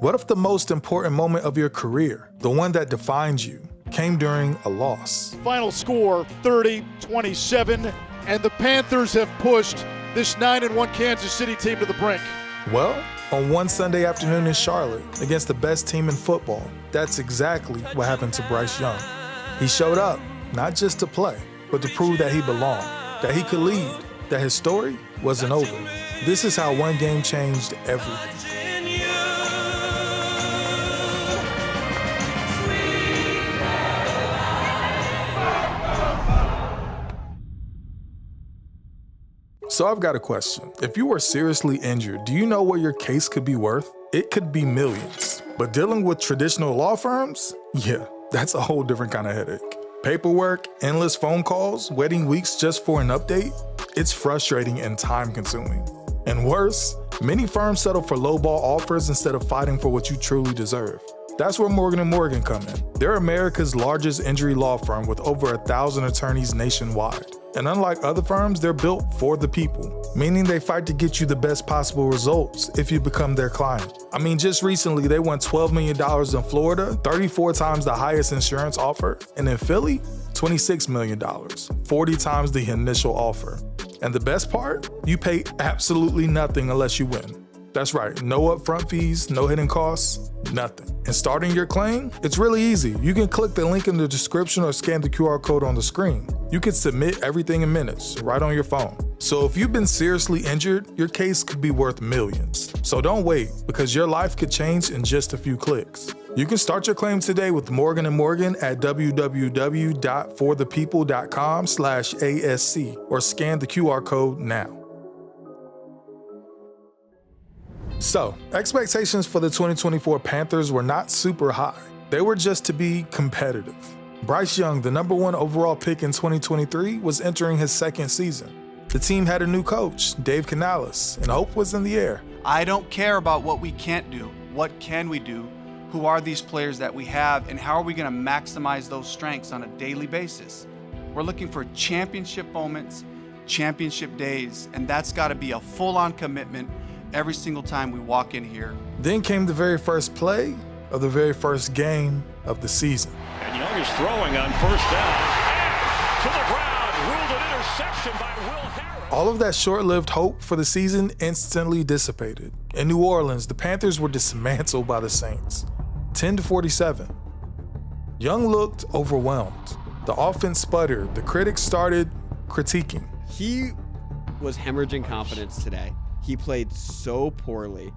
What if the most important moment of your career, the one that defines you, came during a loss? Final score 30-27, and the Panthers have pushed this 9-1 Kansas City team to the brink. Well, on one Sunday afternoon in Charlotte, against the best team in football, that's exactly what happened to Bryce Young. He showed up, not just to play, but to prove that he belonged, that he could lead, that his story wasn't over. This is how one game changed everything. So I've got a question. If you were seriously injured, do you know what your case could be worth? It could be millions. But dealing with traditional law firms? Yeah, that's a whole different kind of headache. Paperwork, endless phone calls, waiting weeks just for an update? It's frustrating and time-consuming. And worse, many firms settle for lowball offers instead of fighting for what you truly deserve. That's where Morgan & Morgan come in. They're America's largest injury law firm with over 1,000 attorneys nationwide. And unlike other firms, they're built for the people, meaning they fight to get you the best possible results if you become their client. I mean, just recently, they won $12 million in Florida, 34 times the highest insurance offer, and in Philly, $26 million, 40 times the initial offer. And the best part? You pay absolutely nothing unless you win. That's right, no upfront fees, no hidden costs, nothing. And starting your claim? It's really easy. You can click the link in the description or scan the QR code on the screen. You can submit everything in minutes, right on your phone. So if you've been seriously injured, your case could be worth millions. So don't wait, because your life could change in just a few clicks. You can start your claim today with Morgan & Morgan at www.forthepeople.com/ASC or scan the QR code now. So, expectations for the 2024 Panthers were not super high. They were just to be competitive. Bryce Young, the #1 overall pick in 2023, was entering his second season. The team had a new coach, Dave Canales, and hope was in the air. I don't care about what we can't do. What can we do? Who are these players that we have, and how are we going to maximize those strengths on a daily basis? We're looking for championship moments, championship days, and that's got to be a full-on commitment every single time we walk in here. Then came the very first play of the very first game of the season. And Young is throwing on first down. And to the ground, ruled an interception by Will Harris. All of that short-lived hope for the season instantly dissipated. In New Orleans, the Panthers were dismantled by the Saints, 10-47. Young looked overwhelmed. The offense sputtered. The critics started critiquing. He was hemorrhaging confidence today. He played so poorly,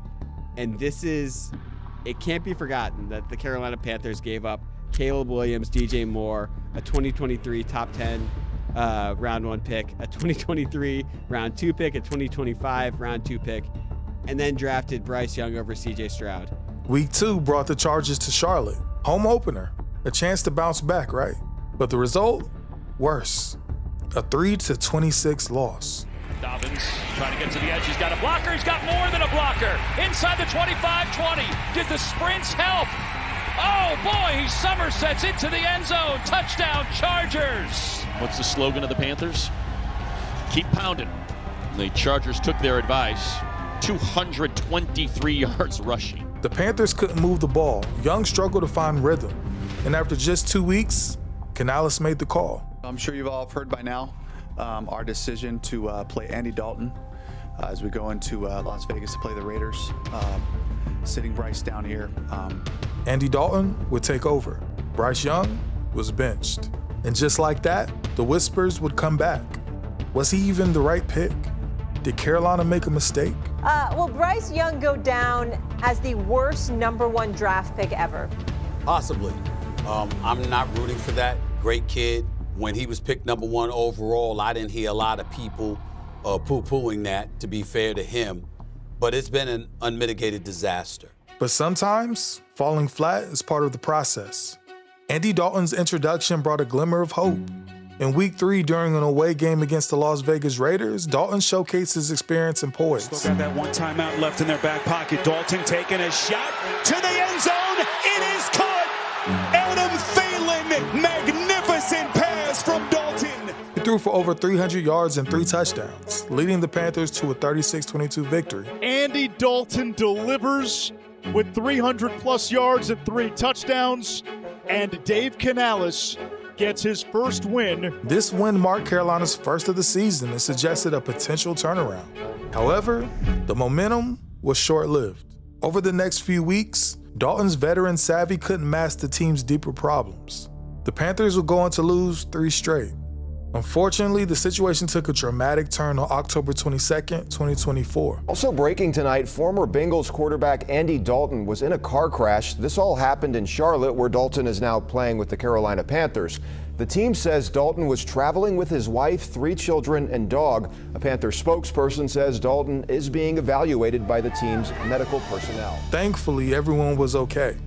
and it can't be forgotten that the Carolina Panthers gave up Caleb Williams, DJ Moore, a 2023 top 10 round 1 pick, a 2023 round 2 pick, a 2025 round 2 pick, and then drafted Bryce Young over CJ Stroud. Week 2 brought the Chargers to Charlotte. Home opener. A chance to bounce back, right? But the result? Worse. A 3-26 loss. Dobbins trying to get to the edge. He's got a blocker. He's got more than a blocker. Inside the 25-20. Did the sprints help? Oh, boy, he somersets into the end zone. Touchdown, Chargers. What's the slogan of the Panthers? Keep pounding. The Chargers took their advice. 223 yards rushing. The Panthers couldn't move the ball. Young struggled to find rhythm. And after just 2 weeks, Canales made the call. I'm sure you've all heard by now our decision to play Andy Dalton as we go into Las Vegas to play the Raiders. Sitting Bryce down here. Andy Dalton would take over. Bryce Young was benched. And just like that, the whispers would come back. Was he even the right pick? Did Carolina make a mistake? Will Bryce Young go down as the worst #1 draft pick ever? Possibly. I'm not rooting for that. Great kid. When he was picked #1 overall, I didn't hear a lot of people poo-pooing that, to be fair to him. But it's been an unmitigated disaster. But sometimes, falling flat is part of the process. Andy Dalton's introduction brought a glimmer of hope. In Week 3, during an away game against the Las Vegas Raiders, Dalton showcased his experience and poise. Still got that one timeout left in their back pocket. Dalton taking a shot to the end zone. It is caught. Adam Thielen, magnificent pass from Dalton. He threw for over 300 yards and 3 touchdowns, leading the Panthers to a 36-22 victory. Andy Dalton delivers with 300-plus yards and 3 touchdowns, and Dave Canales gets his first win. This win marked Carolina's first of the season and suggested a potential turnaround. However, the momentum was short-lived. Over the next few weeks, Dalton's veteran savvy couldn't mask the team's deeper problems. The Panthers were going to lose 3 straight. Unfortunately, the situation took a dramatic turn on October 22nd, 2024. Also breaking tonight, former Bengals quarterback Andy Dalton was in a car crash. This all happened in Charlotte, where Dalton is now playing with the Carolina Panthers. The team says Dalton was traveling with his wife, 3 children, and dog. A Panthers spokesperson says Dalton is being evaluated by the team's medical personnel. Thankfully, everyone was okay.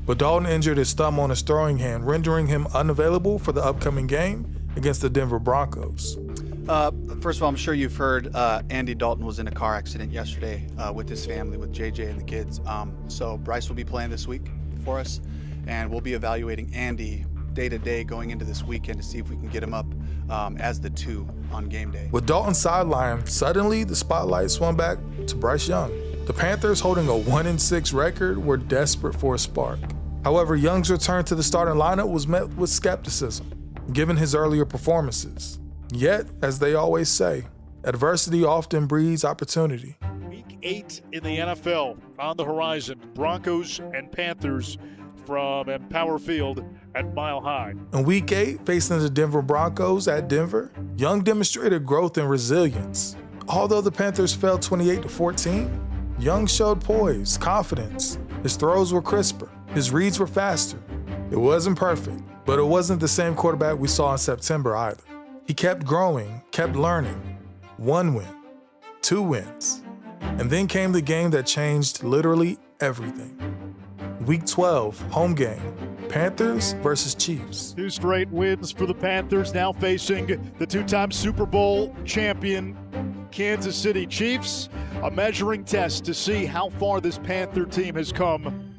But Dalton injured his thumb on his throwing hand, rendering him unavailable for the upcoming game against the Denver Broncos. First of all, I'm sure you've heard Andy Dalton was in a car accident yesterday with his family, with JJ and the kids. So Bryce will be playing this week for us, and we'll be evaluating Andy day to day going into this weekend to see if we can get him up as the 2 on game day. With Dalton sidelined, suddenly the spotlight swung back to Bryce Young. The Panthers, holding a 1-6 record, were desperate for a spark. However, Young's return to the starting lineup was met with skepticism, given his earlier performances. Yet, as they always say, adversity often breeds opportunity. Week 8 in the NFL on the horizon. Broncos and Panthers from Empower Field at Mile High. In Week 8, facing the Denver Broncos at Denver, Young demonstrated growth and resilience. Although the Panthers fell 28-14, Young showed poise, confidence. His throws were crisper. His reads were faster. It wasn't perfect, but it wasn't the same quarterback we saw in September either. He kept growing, kept learning. 1 win, 2 wins. And then came the game that changed literally everything. Week 12, home game, Panthers versus Chiefs. 2 straight wins for the Panthers, now facing the 2-time Super Bowl champion Kansas City Chiefs. A measuring test to see how far this Panther team has come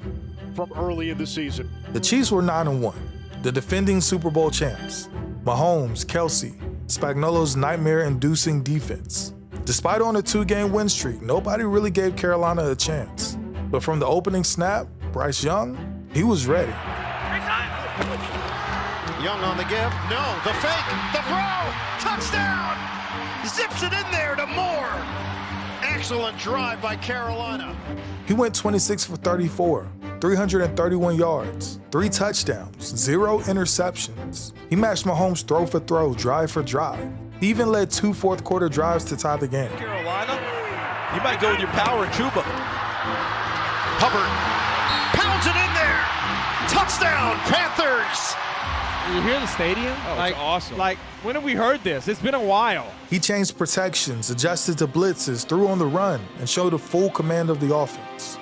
from early in the season. The Chiefs were 9-1, the defending Super Bowl champs. Mahomes, Kelsey, Spagnuolo's nightmare-inducing defense. Despite on a 2-game win streak, nobody really gave Carolina a chance. But from the opening snap, Bryce Young, he was ready. Young on the give, no, the fake, the throw, touchdown! Zips it in there to Moore. Excellent drive by Carolina. He went 26 for 34, 331 yards, 3 touchdowns, 0 interceptions. He matched Mahomes throw for throw, drive for drive. He even led 2 fourth-quarter drives to tie the game. Carolina, you might go with your power and tuba. Hubbard pounds it in there. Touchdown, Panthers. You hear the stadium? Oh, it's awesome. Like, when have we heard this? It's been a while. He changed protections, adjusted to blitzes, threw on the run, and showed a full command of the offense.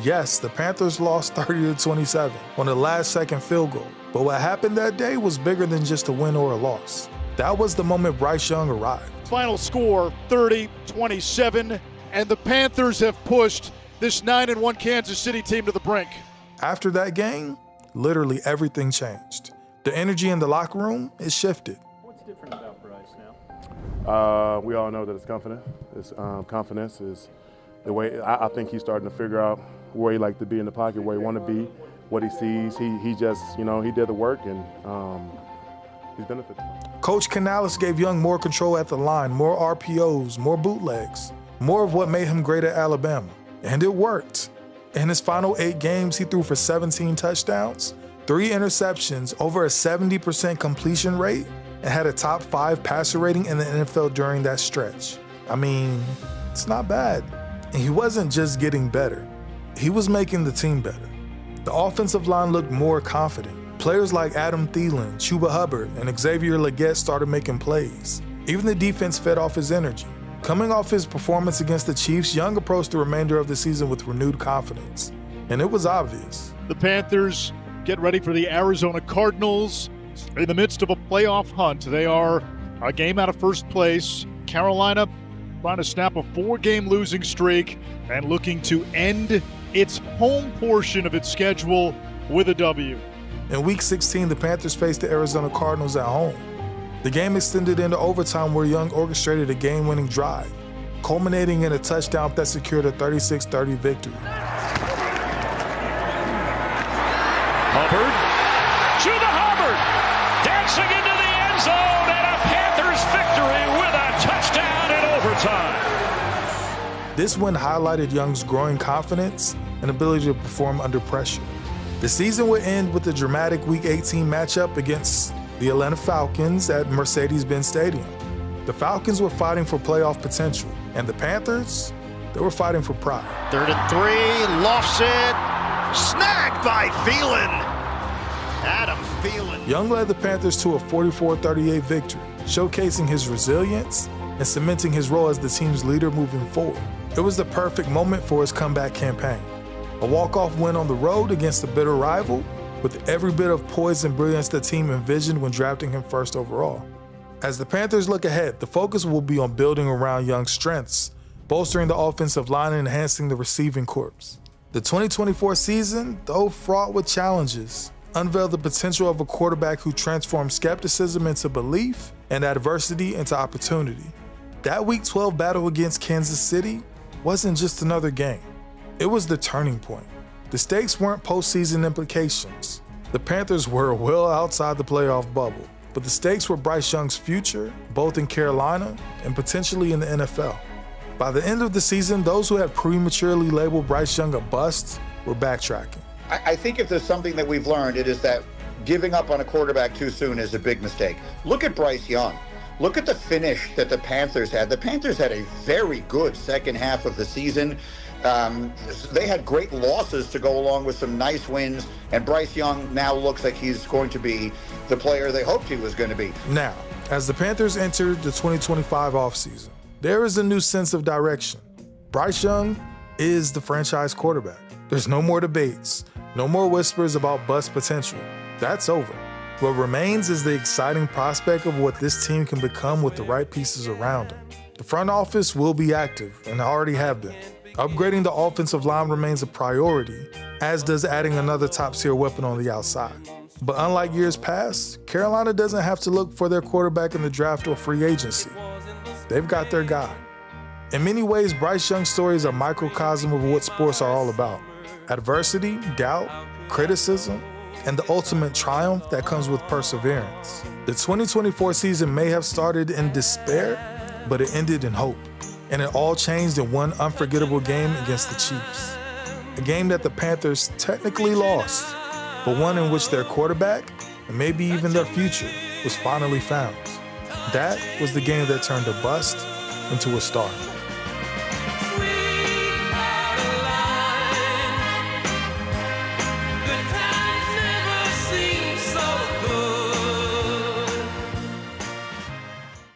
Yes, the Panthers lost 30-27 on the last-second field goal, but what happened that day was bigger than just a win or a loss. That was the moment Bryce Young arrived. Final score, 30-27, and the Panthers have pushed this 9-1 Kansas City team to the brink. After that game, literally everything changed. The energy in the locker room is shifted. What's different about Bryce now? We all know that it's confident. It's confidence is the way I think he's starting to figure out where he like to be in the pocket, where he want to be, what he sees. He just, he did the work and he's benefited. Coach Canales gave Young more control at the line, more RPOs, more bootlegs, more of what made him great at Alabama. And it worked. In his final 8 games, he threw for 17 touchdowns, 3 interceptions, over a 70% completion rate, and had a top 5 passer rating in the NFL during that stretch. I mean, it's not bad. And he wasn't just getting better. He was making the team better. The offensive line looked more confident. Players like Adam Thielen, Chuba Hubbard, and Xavier Legette started making plays. Even the defense fed off his energy. Coming off his performance against the Chiefs, Young approached the remainder of the season with renewed confidence. And it was obvious. The Panthers get ready for the Arizona Cardinals. In the midst of a playoff hunt, they are a game out of first place. Carolina trying to snap a 4-game losing streak and looking to end its home portion of its schedule with a W. In Week 16, the Panthers faced the Arizona Cardinals at home. The game extended into overtime where Young orchestrated a game-winning drive, culminating in a touchdown that secured a 36-30 victory. to the Hubbard, dancing into the end zone, and a Panthers victory with a touchdown in overtime. This win highlighted Young's growing confidence and ability to perform under pressure. The season would end with a dramatic Week 18 matchup against the Atlanta Falcons at Mercedes-Benz Stadium. The Falcons were fighting for playoff potential, and the Panthers, they were fighting for pride. 3rd and 3, lofts it, snagged by Thielen. Adam Thielen. Young led the Panthers to a 44-38 victory, showcasing his resilience and cementing his role as the team's leader moving forward. It was the perfect moment for his comeback campaign. A walk-off win on the road against a bitter rival with every bit of poise and brilliance the team envisioned when drafting him first overall. As the Panthers look ahead, the focus will be on building around Young's strengths, bolstering the offensive line and enhancing the receiving corps. The 2024 season, though fraught with challenges, unveiled the potential of a quarterback who transformed skepticism into belief and adversity into opportunity. That Week 12 battle against Kansas City wasn't just another game. It was the turning point. The stakes weren't postseason implications. The Panthers were well outside the playoff bubble, but the stakes were Bryce Young's future, both in Carolina and potentially in the NFL. By the end of the season, those who had prematurely labeled Bryce Young a bust were backtracking. I think if there's something that we've learned, it is that giving up on a quarterback too soon is a big mistake. Look at Bryce Young. Look at the finish that the Panthers had. The Panthers had a very good second half of the season. They had great losses to go along with some nice wins, and Bryce Young now looks like he's going to be the player they hoped he was going to be. Now, as the Panthers enter the 2025 offseason, there is a new sense of direction. Bryce Young is the franchise quarterback. There's no more debates, no more whispers about bust potential. That's over. What remains is the exciting prospect of what this team can become with the right pieces around him. The front office will be active, and already have been. Upgrading the offensive line remains a priority, as does adding another top-tier weapon on the outside. But unlike years past, Carolina doesn't have to look for their quarterback in the draft or free agency. They've got their guy. In many ways, Bryce Young's story is a microcosm of what sports are all about. Adversity, doubt, criticism, and the ultimate triumph that comes with perseverance. The 2024 season may have started in despair, but it ended in hope. And it all changed in one unforgettable game against the Chiefs. A game that the Panthers technically lost, but one in which their quarterback, and maybe even their future, was finally found. That was the game that turned a bust into a star.